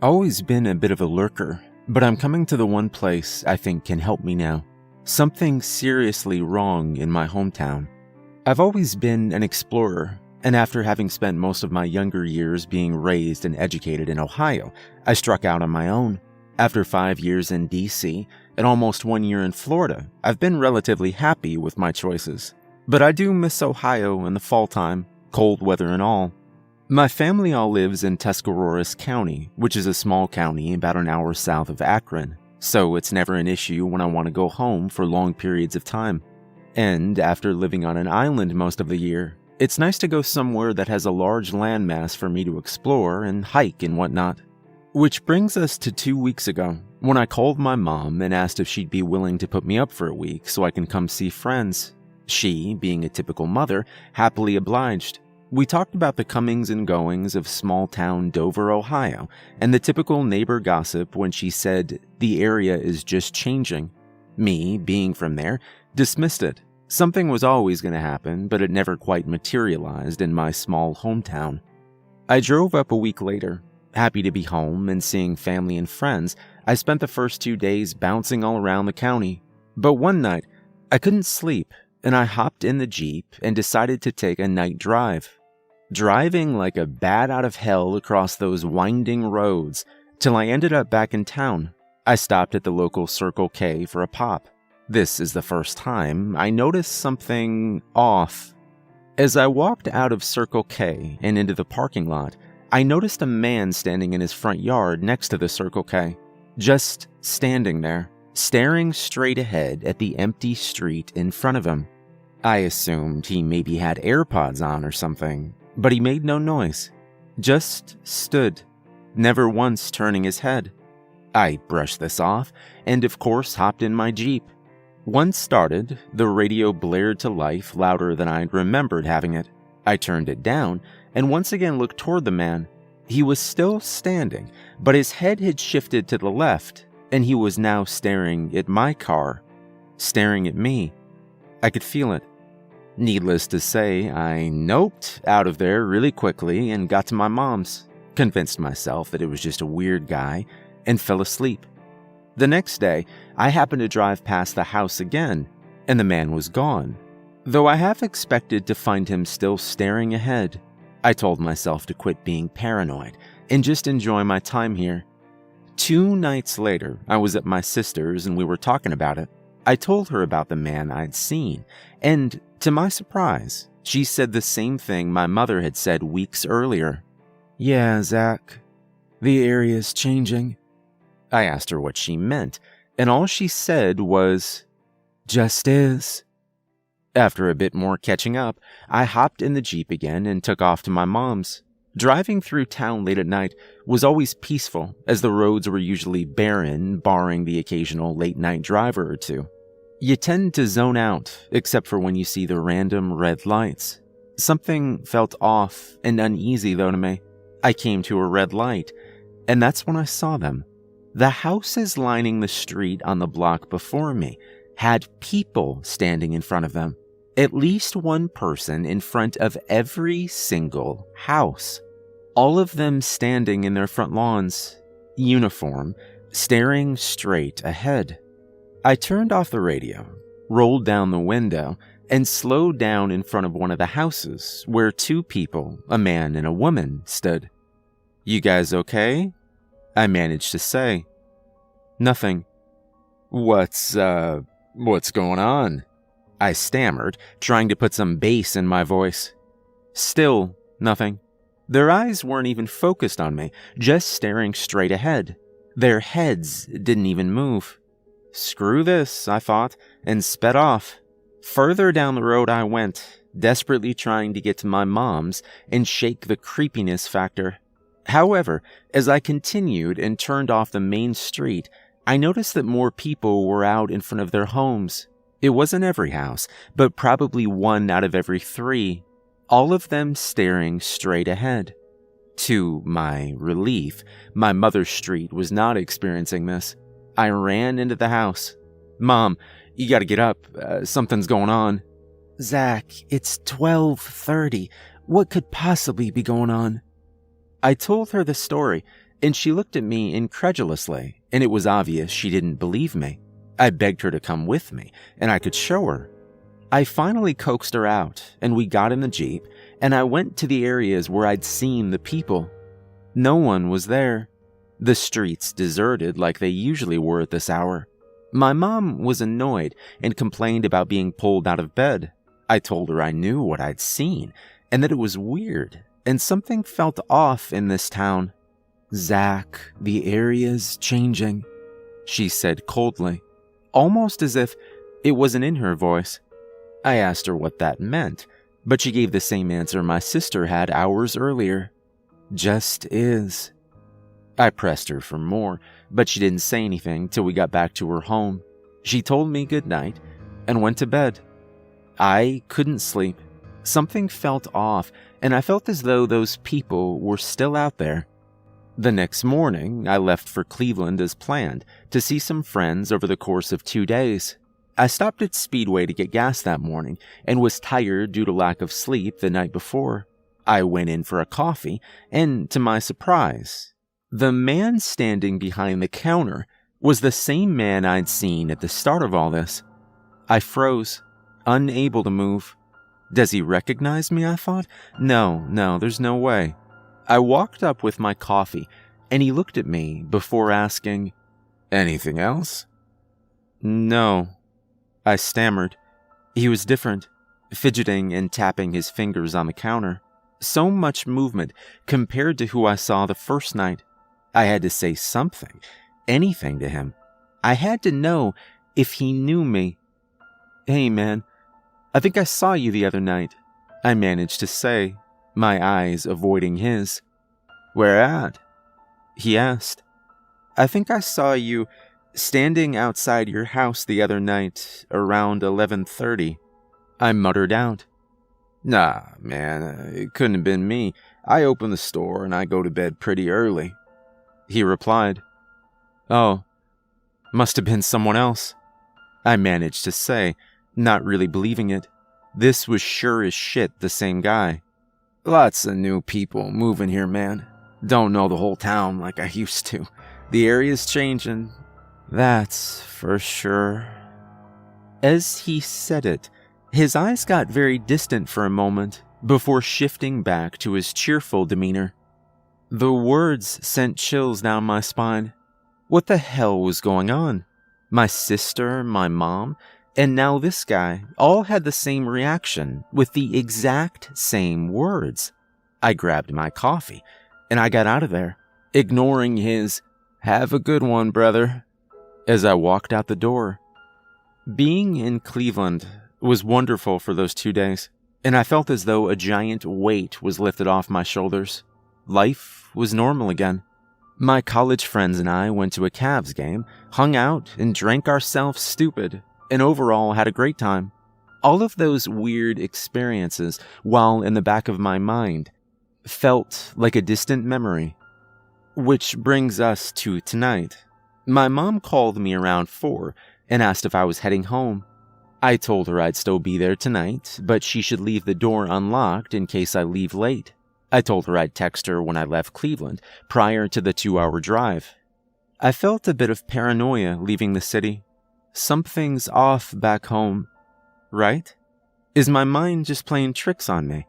Always been a bit of a lurker, but I'm coming to the one place I think can help me now. Something seriously wrong in my hometown. I've always been an explorer, and after having spent most of my younger years being raised and educated in Ohio, I struck out on my own. After 5 years in DC and almost 1 year in Florida, I've been relatively happy with my choices. But I do miss Ohio in the fall time, cold weather and all. My family all lives in Tuscarawas County, which is a small county about an hour south of Akron, so it's never an issue when I want to go home for long periods of time. And after living on an island most of the year, it's nice to go somewhere that has a large landmass for me to explore and hike and whatnot. Which brings us to 2 weeks ago, when I called my mom and asked if she'd be willing to put me up for a week so I can come see friends. She, being a typical mother, happily obliged. We talked about the comings and goings of small-town Dover, Ohio, and the typical neighbor gossip when she said the area is just changing. Me, being from there, dismissed it. Something was always going to happen, but it never quite materialized in my small hometown. I drove up a week later. Happy to be home and seeing family and friends, I spent the first 2 days bouncing all around the county. But one night, I couldn't sleep, and I hopped in the Jeep and decided to take a night drive. Driving like a bat out of hell across those winding roads till I ended up back in town. I stopped at the local Circle K for a pop. This is the first time I noticed something off. As I walked out of Circle K and into the parking lot, I noticed a man standing in his front yard next to the Circle K. Just standing there, staring straight ahead at the empty street in front of him. I assumed he maybe had AirPods on or something, but he made no noise. Just stood, never once turning his head. I brushed this off and of course hopped in my Jeep. Once started, the radio blared to life louder than I'd remembered having it. I turned it down and once again looked toward the man. He was still standing, but his head had shifted to the left, and he was now staring at my car, staring at me. I could feel it. Needless to say, I noped out of there really quickly and got to my mom's, convinced myself that it was just a weird guy, and fell asleep. The next day, I happened to drive past the house again, and the man was gone. Though I half expected to find him still staring ahead, I told myself to quit being paranoid and just enjoy my time here. 2 nights later, I was at my sister's and we were talking about it. I told her about the man I'd seen, and to my surprise, she said the same thing my mother had said weeks earlier. "Yeah, Zach, the area's changing." I asked her what she meant, and all she said was, "Just is." After a bit more catching up, I hopped in the Jeep again and took off to my mom's. Driving through town late at night was always peaceful, as the roads were usually barren, barring the occasional late-night driver or two. You tend to zone out, except for when you see the random red lights. Something felt off and uneasy, though, to me. I came to a red light, and that's when I saw them. The houses lining the street on the block before me had people standing in front of them. At least one person in front of every single house. All of them standing in their front lawns, uniform, staring straight ahead. I turned off the radio, rolled down the window, and slowed down in front of one of the houses where 2 people, a man and a woman, stood. "You guys okay?" I managed to say. "Nothing." What's going on?" I stammered, trying to put some bass in my voice. Still nothing. Their eyes weren't even focused on me, just staring straight ahead. Their heads didn't even move. Screw this, I thought, and sped off. Further down the road I went, desperately trying to get to my mom's and shake the creepiness factor. However, as I continued and turned off the main street, I noticed that more people were out in front of their homes. It wasn't every house, but probably 1 out of every 3, all of them staring straight ahead. To my relief, my mother's street was not experiencing this. I ran into the house. "Mom, you gotta get up. Something's going on." "Zach, it's 12:30. What could possibly be going on?" I told her the story, and she looked at me incredulously, and it was obvious she didn't believe me. I begged her to come with me, and I could show her. I finally coaxed her out, and we got in the Jeep, and I went to the areas where I'd seen the people. No one was there. The streets deserted like they usually were at this hour. My mom was annoyed and complained about being pulled out of bed. I told her I knew what I'd seen, and that it was weird, and something felt off in this town. "Zach, the area's changing," she said coldly, almost as if it wasn't in her voice. I asked her what that meant, but she gave the same answer my sister had hours earlier. "Just is." I pressed her for more, but she didn't say anything till we got back to her home. She told me good night and went to bed. I couldn't sleep. Something felt off, and I felt as though those people were still out there. The next morning, I left for Cleveland as planned to see some friends over the course of 2 days. I stopped at Speedway to get gas that morning and was tired due to lack of sleep the night before. I went in for a coffee, and to my surprise, the man standing behind the counter was the same man I'd seen at the start of all this. I froze, unable to move. Does he recognize me, I thought? No, there's no way. I walked up with my coffee, and he looked at me before asking, "Anything else?" "No," I stammered. He was different, fidgeting and tapping his fingers on the counter. So much movement compared to who I saw the first night. I had to say something, anything to him. I had to know if he knew me. "Hey, man, I think I saw you the other night," I managed to say, my eyes avoiding his. "Where at?" he asked. "I think I saw you standing outside your house the other night around 11:30. I muttered out. "Nah, man, it couldn't have been me. I open the store and I go to bed pretty early," he replied. "Oh, must have been someone else," I managed to say, not really believing it. This was sure as shit the same guy. "Lots of new people moving here, man. Don't know the whole town like I used to. The area's changing, that's for sure." As he said it, his eyes got very distant for a moment before shifting back to his cheerful demeanor. The words sent chills down my spine. What the hell was going on? My sister, my mom, and now this guy all had the same reaction with the exact same words. I grabbed my coffee and I got out of there, ignoring his "Have a good one, brother," as I walked out the door. Being in Cleveland was wonderful for those 2 days, and I felt as though a giant weight was lifted off my shoulders. Life was normal again. My college friends and I went to a Cavs game, hung out, and drank ourselves stupid, and overall had a great time. All of those weird experiences, while in the back of my mind, felt like a distant memory. Which brings us to tonight. My mom called me around 4 and asked if I was heading home. I told her I'd still be there tonight, but she should leave the door unlocked in case I leave late. I told her I'd text her when I left Cleveland, prior to the 2-hour drive. I felt a bit of paranoia leaving the city. Something's off back home, right? Is my mind just playing tricks on me?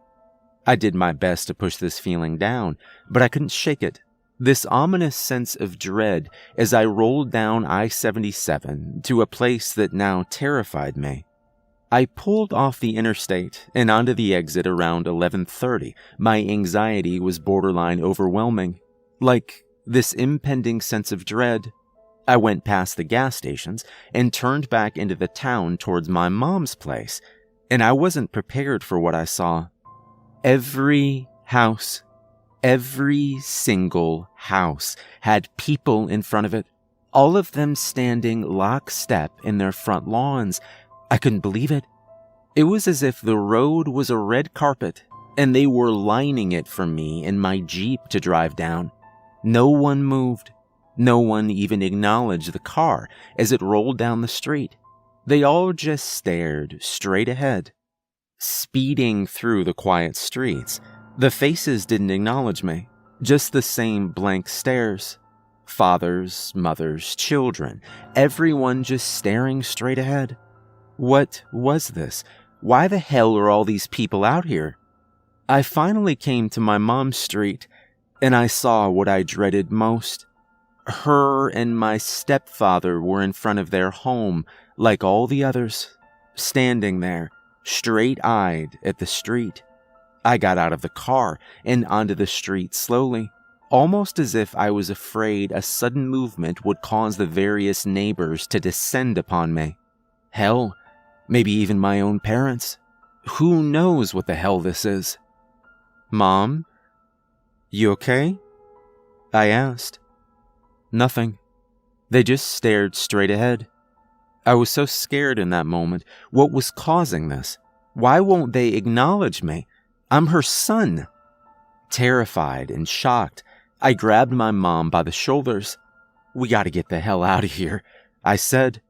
I did my best to push this feeling down, but I couldn't shake it. This ominous sense of dread as I rolled down I-77 to a place that now terrified me. I pulled off the interstate and onto the exit around 11:30. My anxiety was borderline overwhelming. Like this impending sense of dread. I went past the gas stations and turned back into the town towards my mom's place, and I wasn't prepared for what I saw. Every house, every single house had people in front of it, all of them standing lockstep in their front lawns. I couldn't believe it. It was as if the road was a red carpet, and they were lining it for me in my Jeep to drive down. No one moved. No one even acknowledged the car as it rolled down the street. They all just stared straight ahead. Speeding through the quiet streets, the faces didn't acknowledge me. Just the same blank stares. Fathers, mothers, children, everyone just staring straight ahead. What was this? Why the hell are all these people out here? I finally came to my mom's street, and I saw what I dreaded most. Her and my stepfather were in front of their home, like all the others, standing there, straight-eyed at the street. I got out of the car and onto the street slowly, almost as if I was afraid a sudden movement would cause the various neighbors to descend upon me. Hell, maybe even my own parents. Who knows what the hell this is? "Mom, you okay?" I asked. Nothing. They just stared straight ahead. I was so scared in that moment. What was causing this? Why won't they acknowledge me? I'm her son. Terrified and shocked, I grabbed my mom by the shoulders. "We gotta get the hell out of here," I said.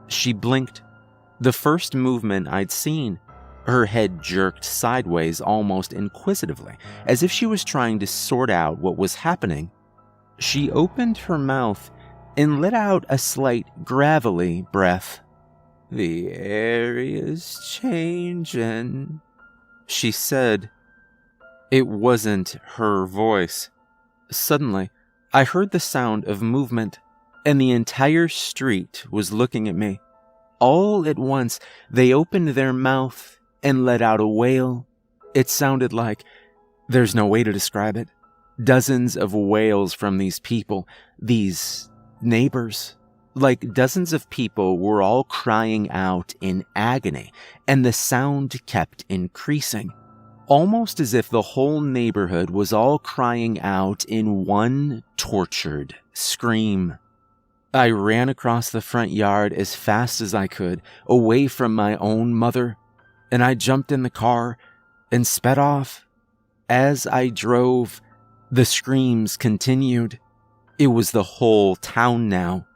She blinked. The first movement I'd seen. Her head jerked sideways almost inquisitively, as if she was trying to sort out what was happening. She opened her mouth and let out a slight gravelly breath. "The area's changin'," she said. It wasn't her voice. Suddenly, I heard the sound of movement, and the entire street was looking at me. All at once, they opened their mouth and let out a wail. It sounded like, there's no way to describe it, dozens of wails from these people, these neighbors. Like dozens of people were all crying out in agony, and the sound kept increasing. Almost as if the whole neighborhood was all crying out in one tortured scream. I ran across the front yard as fast as I could, away from my own mother, and I jumped in the car and sped off. As I drove, the screams continued. It was the whole town now.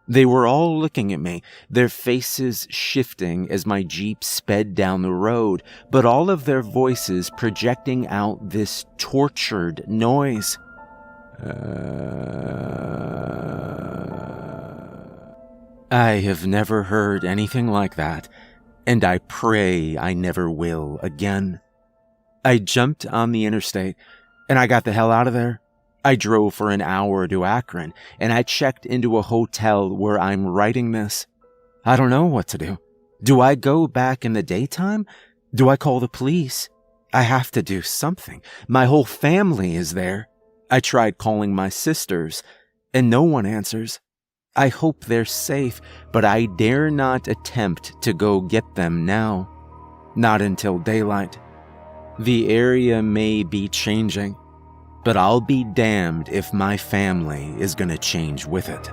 They were all looking at me, their faces shifting as my Jeep sped down the road, but all of their voices projecting out this tortured noise. I have never heard anything like that, and I pray I never will again. I jumped on the interstate, and I got the hell out of there. I drove for an hour to Akron, and I checked into a hotel where I'm writing this. I don't know what to do. Do I go back in the daytime? Do I call the police? I have to do something. My whole family is there. I tried calling my sisters, and no one answers. I hope they're safe, but I dare not attempt to go get them now. Not until daylight. The area may be changing, but I'll be damned if my family is gonna change with it.